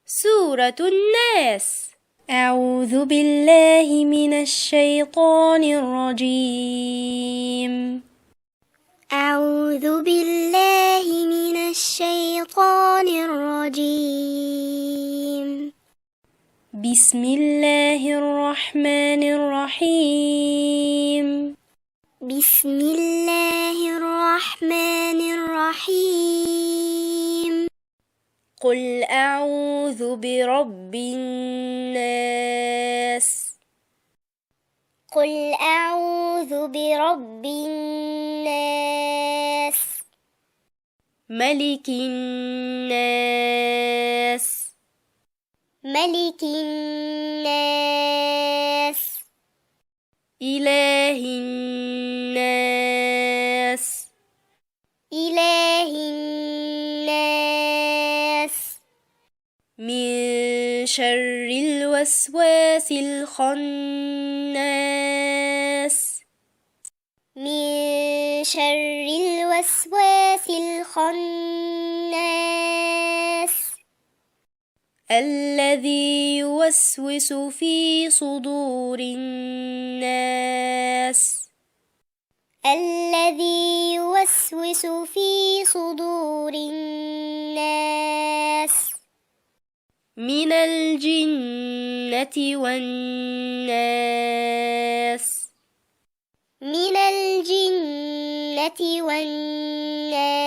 سورة الناس. أعوذ بالله من الشيطان الرجيم. أعوذ بالله من الشيطان الرجيم. بسم الله الرحمن الرحيم. بسم الله الرحمن الرحيم. قل أعوذ برب الناس. قل أعوذ برب الناس. ملك الناس. ملك الناس. إله الناس. إله الناس. من شر الوسواس الخناس. من شر الوسواس الخناس. الذي يوسوس في صدور الناس. الذي يوسوس في صدور الناس. من الجنة والناس. من الجنة والناس.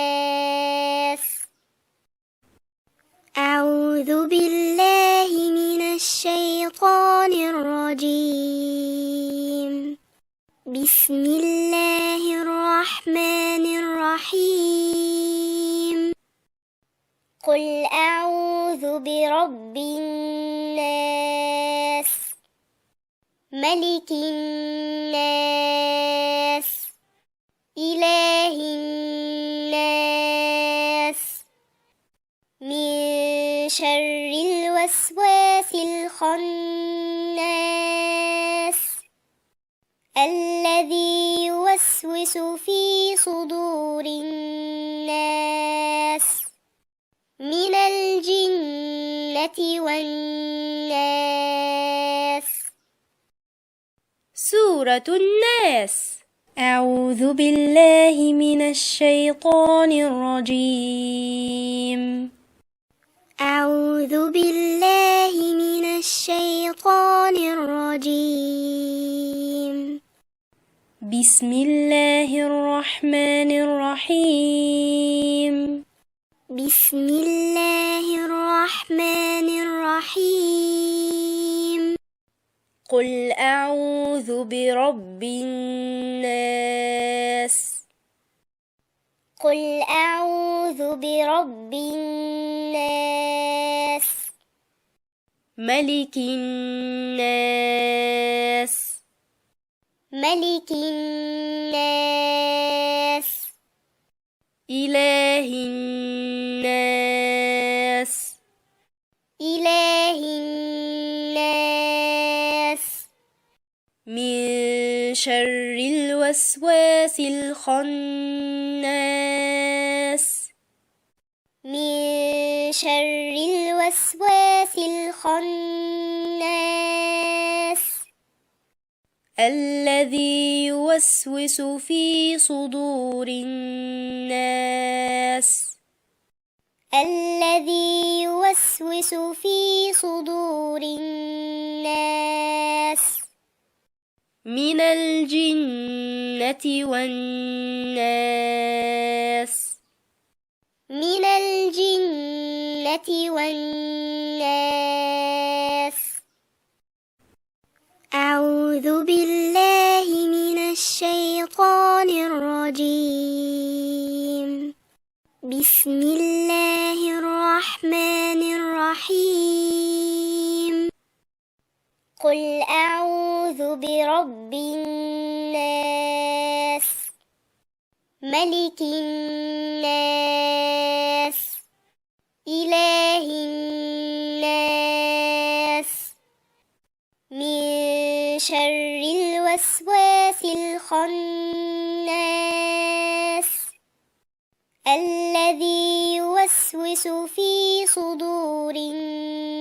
أعوذ بالله من الشيطان الرجيم. بسم الله الرحمن الرحيم. قل أعوذ برب الناس. ملك الناس. إله الناس. من شر الوسواس الخناس. الذي يوسوس في صدور الناس. من الجنة والناس. سورة الناس. أعوذ بالله من الشيطان الرجيم. أعوذ بالله من الشيطان الرجيم. بسم الله الرحمن الرحيم. بسم الله الرحمن الرحيم. قل أعوذ برب الناس. قل أعوذ برب الناس. ملك الناس. ملك الناس. إله الناس. إله الناس. من شر الوسواس الخناس. من شر الوسواس الخناس. الذي يوسوس في صدور الناس. الذي يوسوس في صدور الناس. من الجنة والناس. من الجنة والناس. أعوذ بالله من الشيطان الرجيم. بسم الله الرحمن الرحيم. قل أعوذ برب الناس. ملك الناس. إله الناس. من شر الوسواس الخناس. الذي يوسوس في صدور الناس.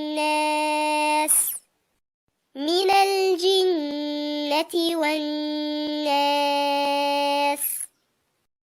من الجنة والناس.